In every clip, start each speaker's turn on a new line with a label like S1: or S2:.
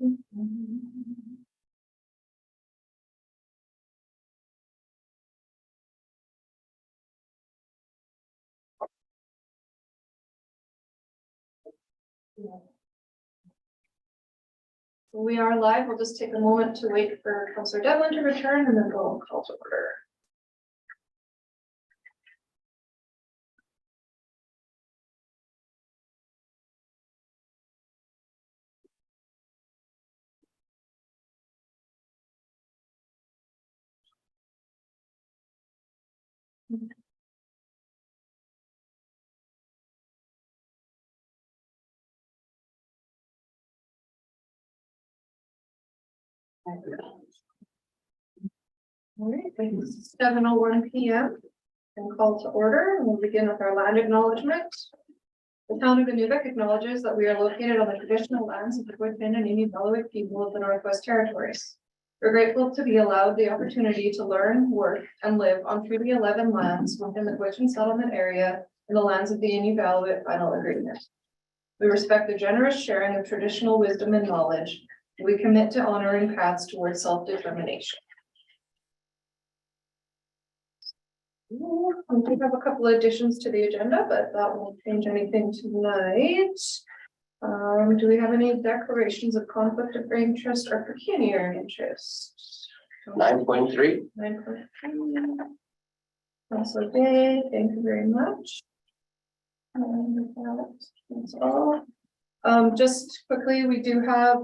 S1: We are live. We'll just take a moment to wait for Councillor Devlin to return and then go call to order. All right, it's 7:01 p.m. and call to order. We'll begin with our land acknowledgement. The town of Inuvik acknowledges that we are located on the traditional lands of the Woodfin and Inuvik people of the Northwest Territories. We're grateful to be allowed the opportunity to learn, work, and live on Treaty 11 lands within the Gwitchin settlement area and the lands of the Inuvik Final Agreement. We respect the generous sharing of traditional wisdom and knowledge. We commit to honoring paths towards self-determination. We do have a couple of additions to the agenda, but that won't change anything tonight. Do we have any declarations of conflict of interest or pecuniary interest?
S2: 9.3.
S1: 9.3. Councilor Day, thank you very much. That's all. Just quickly, we do have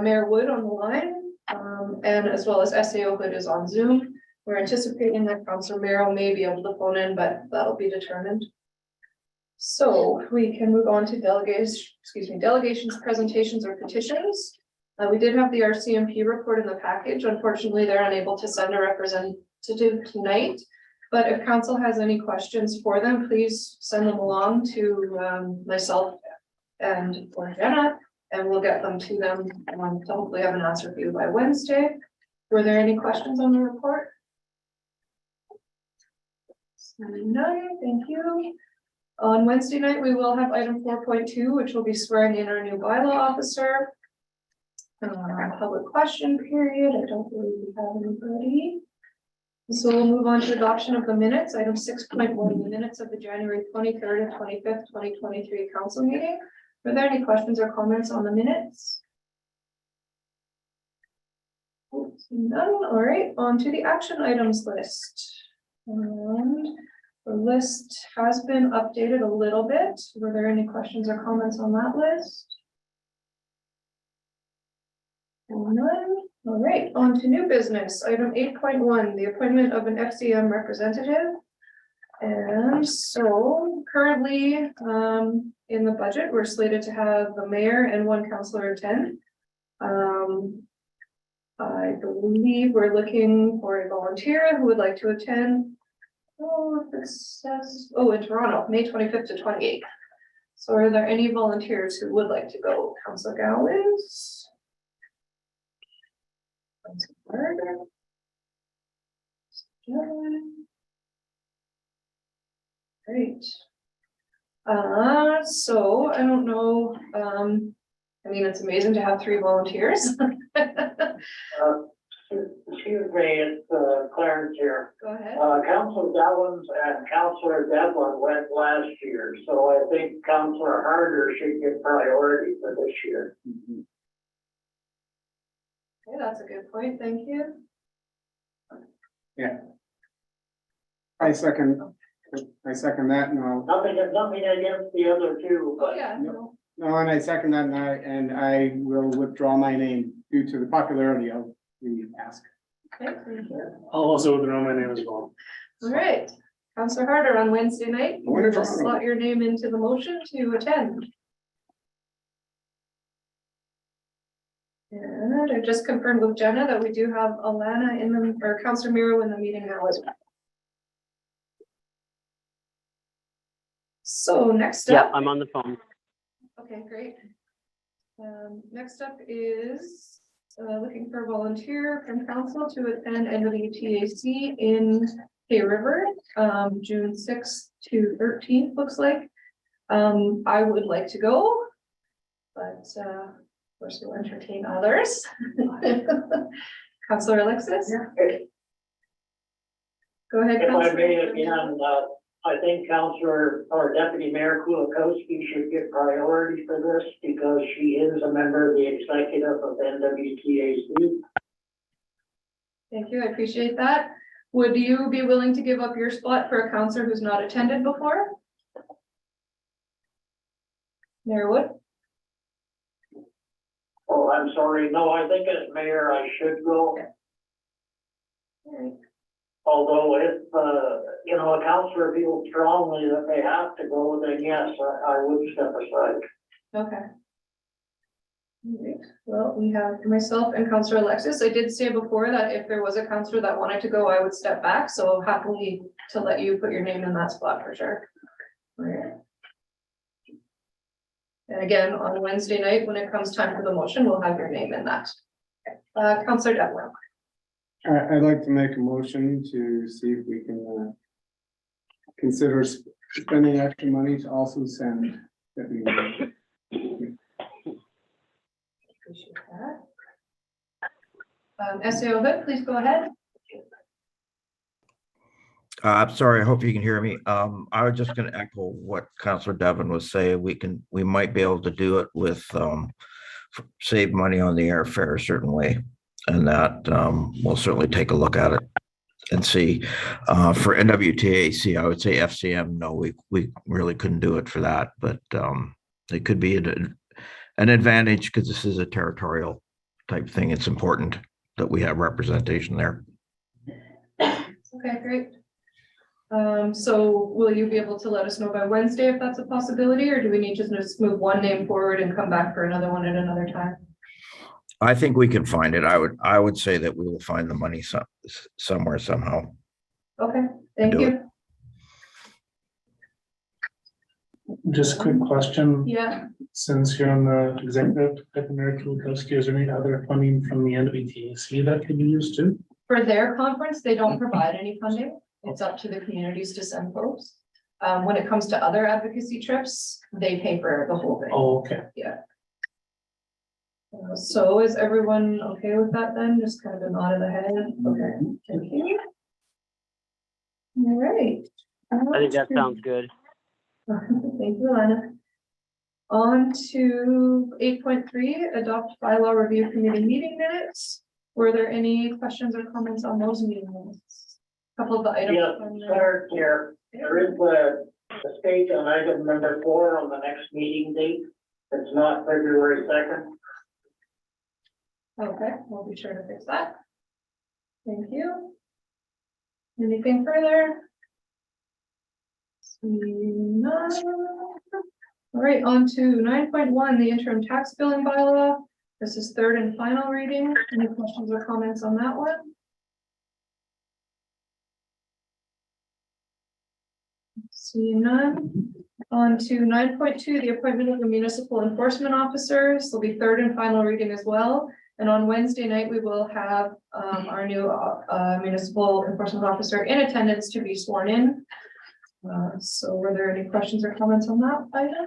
S1: Mayor Wood on the line, and as well as SAO Hood is on Zoom. We're anticipating that Councilor Merrill may be able to phone in, but that'll be determined. So we can move on to delegations, presentations, or petitions. We did have the RCMP report in the package. Unfortunately, they're unable to send a representative tonight. But if council has any questions for them, please send them along to myself or Jenna, and we'll get them to them to hopefully have an answer for you by Wednesday. Were there any questions on the report? None, thank you. On Wednesday night, we will have item 4.2, which will be swearing in our new bylaw officer. Public question period. I don't believe we have anybody. So we'll move on to adoption of the minutes. Item 6.1, the minutes of the January 23rd and 25th, 2023 council meeting. Are there any questions or comments on the minutes? None. All right, on to the action items list. And the list has been updated a little bit. Were there any questions or comments on that list? None. All right, on to new business. Item 8.1, the appointment of an FCM representative. And so currently in the budget, we're slated to have the mayor and one councillor attend. I believe we're looking for a volunteer who would like to attend. In Toronto, May 25th to 28th. So are there any volunteers who would like to go? Councillor Gowans? Great. So I don't know. I mean, it's amazing to have 3 volunteers.
S3: Excuse me, it's Clarence here.
S1: Go ahead.
S3: Councilor Dowens and Councilor Devlin went last year, so I think Councilor Harder should get priority for this year.
S1: Okay, that's a good point. Thank you.
S4: Yeah. I second that. No,
S3: Nothing against the other two,
S1: Oh,
S3: but
S1: yeah.
S4: no, and I second that, and I will withdraw my name due to the popularity of the ask.
S1: Okay, thank you.
S5: I'll also withdraw my name as well.
S1: All right, Councillor Harder on Wednesday night, you will slot your name into the motion to attend. And I just confirmed with Jenna that we do have Alana in the, or Councillor Miro in the meeting now as well. So next up.
S2: Yeah, I'm on the phone.
S1: Okay, great. Next up is looking for a volunteer from council to attend NWTAC in Hay River, June 6th to 13th, looks like. I would like to go, but course, we'll entertain others. Councillor Alexis? Go ahead.
S3: If I
S1: Councillor.
S3: may again, I think Councillor or Deputy Mayor Kulikowski should get priority for this because she is a member of the executive of NWTAC.
S1: Thank you, I appreciate that. Would you be willing to give up your spot for a councillor who's not attended before? Mayor Wood?
S3: Oh, I'm sorry. No, I think as mayor, I should go. Although if, a councillor feels strongly that they have to go, then yes, I would step aside.
S1: Okay. All right. Well, we have myself and Councillor Alexis. I did say before that if there was a councillor that wanted to go, I would step back. So happily to let you put your name in that spot for sure. All right. And again, on Wednesday night, when it comes time for the motion, we'll have your name in that. Councillor Devlin.
S4: I'd like to make a motion to see if we can consider spending extra money to also send Deputy Mayor.
S1: Appreciate that. SAO Hood, please go ahead.
S6: I'm sorry, I hope you can hear me. I was just gonna echo what Councillor Devon was saying. We might be able to do it with, save money on the airfare certainly. And that, we'll certainly take a look at it and see. For NWTAC, I would say FCM, no, we really couldn't do it for that, but, it could be an advantage because this is a territorial type thing. It's important that we have representation there.
S1: Okay, great. So will you be able to let us know by Wednesday if that's a possibility, or do we need to just move one name forward and come back for another one at another time?
S6: I think we can find it. I would say that we will find the money somewhere, somehow.
S1: Okay, thank
S6: Do
S1: you.
S5: Just a quick question.
S1: Yeah,
S5: Since you're on the executive, Mayor Kulikowski, is there any other funding from the NWTAC that can be used too?
S1: for their conference, they don't provide any funding. It's up to the communities to send folks. When it comes to other advocacy trips, they pay for the whole thing.
S5: Oh, okay.
S1: So is everyone okay with that then? Just kind of a nod of the head. Okay, thank you. All right.
S2: I think that sounds good.
S1: Thank you, Lana. On to 8.3, adopt bylaw review committee meeting minutes. Were there any questions or comments on those meeting minutes? Couple of the items.
S3: Yes, Senator Chair, there is a state on item number 4 on the next meeting date. It's not February 2nd.
S1: Okay, we'll be sure to fix that. Thank you. Anything further? Seeing none. All right, on to 9.1, the interim tax billing bylaw. This is third and final reading. Any questions or comments on that one? Seeing none. On to 9.2, the appointment of the municipal enforcement officer. This will be third and final reading as well. And on Wednesday night, we will have our new municipal enforcement officer in attendance to be sworn in. So were there any questions or comments on that item?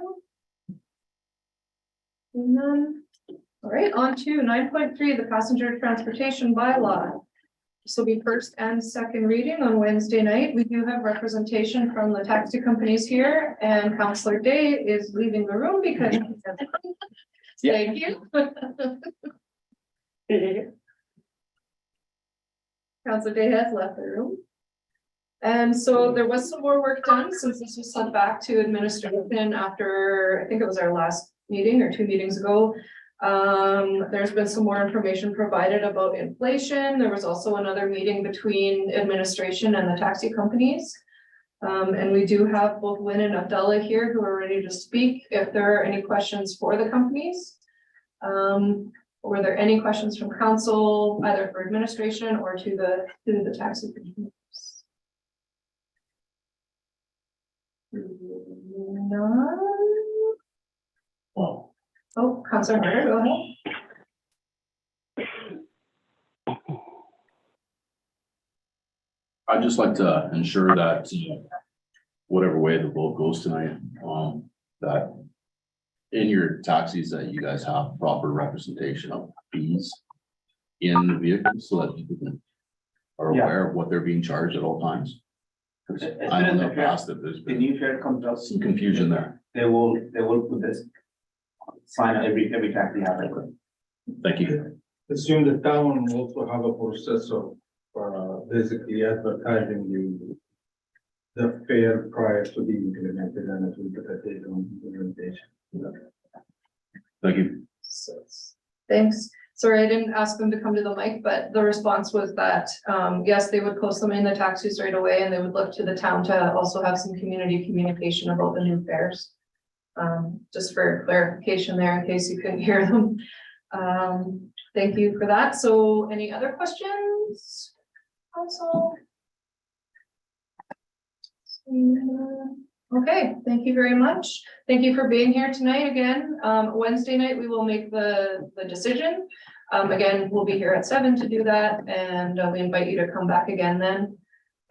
S1: None. All right, on to 9.3, the passenger transportation bylaw. This will be first and second reading on Wednesday night. We do have representation from the taxi companies here, and Councillor Day is leaving the room because thank you. Councillor Day has left the room. And so there was some more work done since this was sent back to administration after, I think it was our last meeting or 2 meetings ago. There's been some more information provided about inflation. There was also another meeting between administration and the taxi companies. And we do have both Wynn and Abdullah here who are ready to speak if there are any questions for the companies. Were there any questions from council, either for administration or to the taxi companies? None. Oh, Councilor Harder, go ahead.
S7: I'd just like to ensure that whatever way the vote goes tonight, that in your taxis that you guys have proper representation of fees in the vehicles so that people are aware of what they're being charged at all times? 'Cause I know in the past that there's
S8: The
S7: been
S8: new fare comes out,
S7: some confusion there.
S8: they will put this sign on every tax they have.
S7: Thank you.
S9: Assume the town also have a process of, basically advertising the fare prior to being implemented and it will get a date on implementation.
S7: Thank you.
S1: Thanks. Sorry, I didn't ask them to come to the mic, but the response was that, yes, they would post them in the taxis right away and they would look to the town to also have some community communication about the new fares. Just for clarification there in case you couldn't hear them. Thank you for that. So any other questions? Council? Okay, thank you very much. Thank you for being here tonight again. Wednesday night, we will make the decision. Again, we'll be here at 7 to do that, and we invite you to come back again then.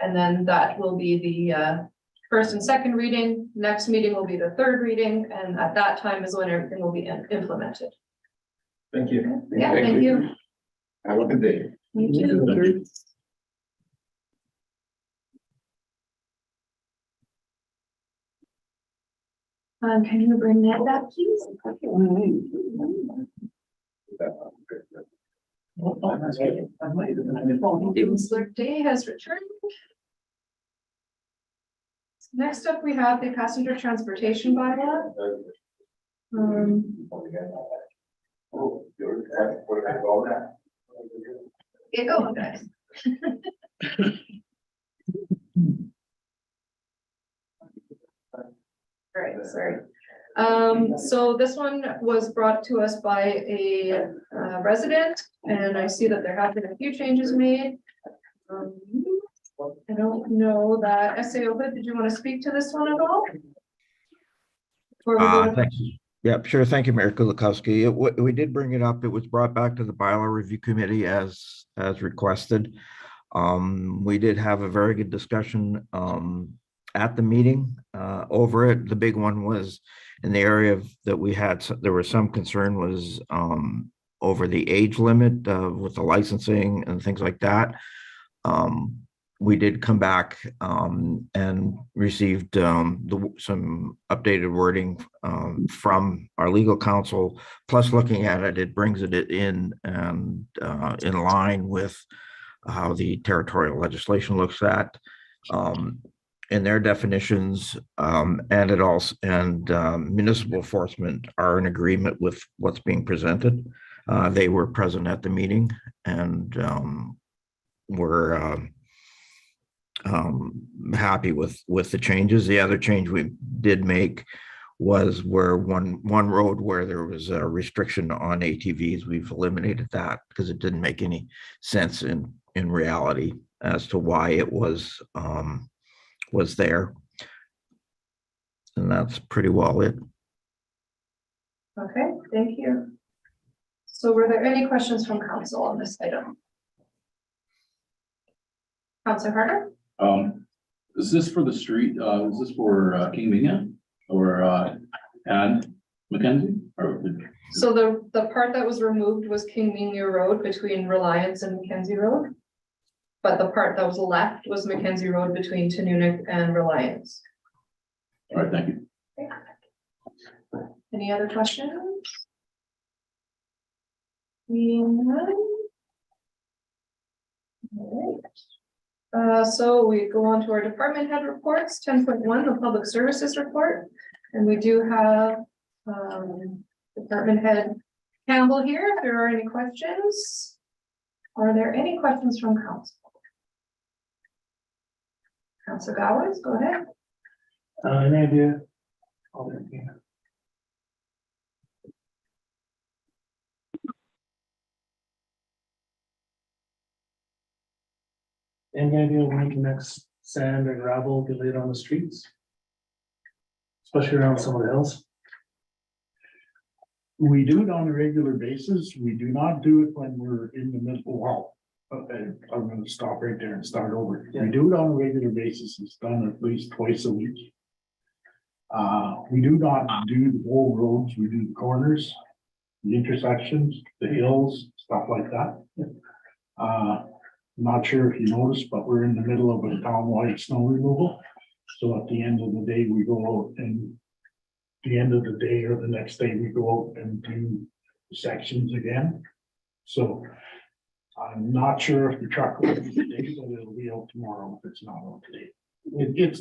S1: And then that will be the first and second reading. Next meeting will be the third reading, and at that time is when everything will be implemented.
S9: Thank you.
S1: Yeah, thank you.
S9: Have a good day.
S1: You too. Can you bring that back, please? Counselor Day has returned. Next up, we have the passenger transportation bylaw. Get going, guys. All right, sorry. So this one was brought to us by a resident, and I see that there have been a few changes made. I don't know that SAO, but did you want to speak to this one at all? Before we go-
S6: Thanks. Yeah, sure. Thank you, Mayor Kulikowski. We did bring it up. It was brought back to the bylaw review committee as requested. We did have a very good discussion at the meeting over it. The big one was in the area of that we had, there was some concern was over the age limit with the licensing and things like that. We did come back and received some updated wording from our legal counsel. Plus, looking at it, it brings it in and in line with how the territorial legislation looks at in their definitions, and it also municipal enforcement are in agreement with what's being presented. They were present at the meeting and were happy with the changes. The other change we did make was where one road where there was a restriction on ATVs, we've eliminated that because it didn't make any sense in reality as to why it was there. And that's pretty well it.
S1: Okay, thank you. So were there any questions from council on this item? Councilor Harder?
S7: Is this for the street? Is this for King Minghan or and Mackenzie? Or
S1: So the part that was removed was King Minier Road between Reliance and Mackenzie Road. But the part that was left was Mackenzie Road between Inuvik and Reliance.
S7: all right, thank you.
S1: Any other questions? Seeing none. All right. So we go on to our department head reports, 10.1, the public services report. And we do have department head Campbell here. If there are any questions. Are there any questions from council? Councilor Gowers, go ahead.
S5: Any idea? Any idea when the next sand or gravel will be laid on the streets? Especially around some of the hills.
S10: We do it on a regular basis. We do not do it when we're in the middle. Well, okay, I'm gonna stop right there and start over. We do it on a regular basis. It's done at least twice a week. We do not do the whole roads, we do the corners, the intersections, the hills, stuff like that. Not sure if you noticed, but we're in the middle of a town-wide snow removal. So at the end of the day, we go out and the end of the day or the next day, we go out and do sections again. So I'm not sure if the truck will be today, but it'll be out tomorrow if it's not out today. It's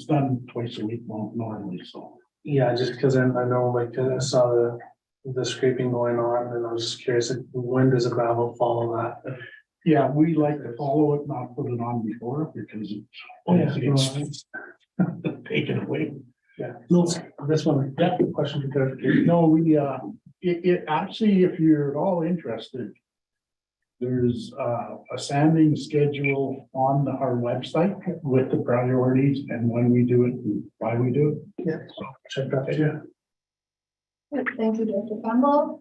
S10: done twice a week normally, so.
S5: Yeah, just because I know, like, I saw the scraping going on, and I was just curious, like, when does a gravel follow that?
S10: Yeah, we like to follow it, not put it on before because it's taken away.
S5: Yeah, no, this one, yeah, question for clarification.
S10: No, it actually, if you're at all interested, there's a sanding schedule on our website with the priorities and when we do it, and why we do it.
S5: Yeah, so check that, yeah.
S1: Good, thank you, Director Campbell.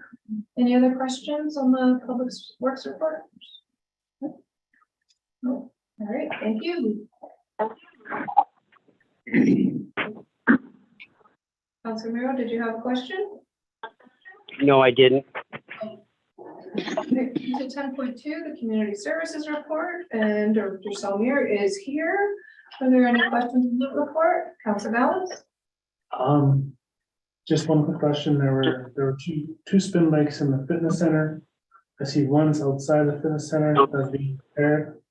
S1: Any other questions on the Public Works report? No. All right, thank you. Councilor Miro, did you have a question?
S2: No, I didn't.
S1: To 10.2, the community services report, and Director Salmier is here. Are there any questions in the report? Councilor Balance?
S5: Just one quick question. There were two spin bikes in the fitness center. I see one's outside the fitness center that's being repaired.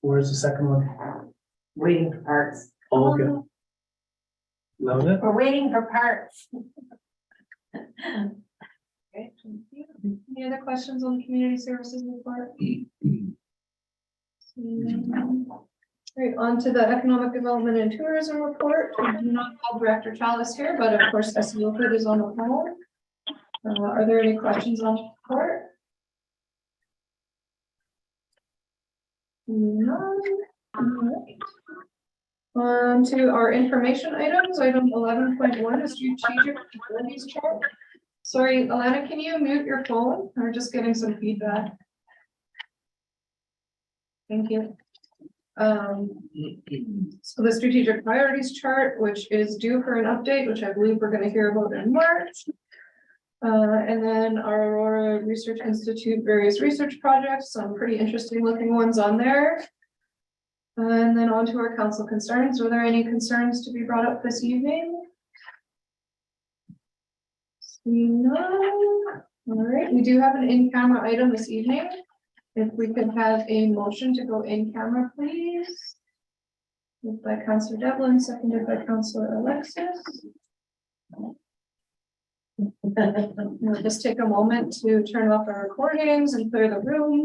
S5: Where's the second one?
S11: Waiting for parts.
S5: Oh, okay. That was it?
S11: We're waiting for parts.
S1: Okay, thank you. Any other questions on the community services report? Right, on to the economic development and tourism report. We do not have Director Chalice here, but of course, SEO Hood is on the phone. Are there any questions on the report? None. All right. On to our information items. Item 11.1 is strategic priorities chart. Sorry, Alana, can you mute your phone? We're just getting some feedback. Thank you. So the strategic priorities chart, which is due for an update, which I believe we're going to hear about in March. And then our Aurora Research Institute, various research projects, some pretty interesting looking ones on there. And then on to our council concerns. Were there any concerns to be brought up this evening? No. All right, we do have an in-camera item this evening. If we could have a motion to go in camera, please. Moved by Councillor Devlin, seconded by Councillor Alexis. We'll just take a moment to turn off our recordings and clear the room.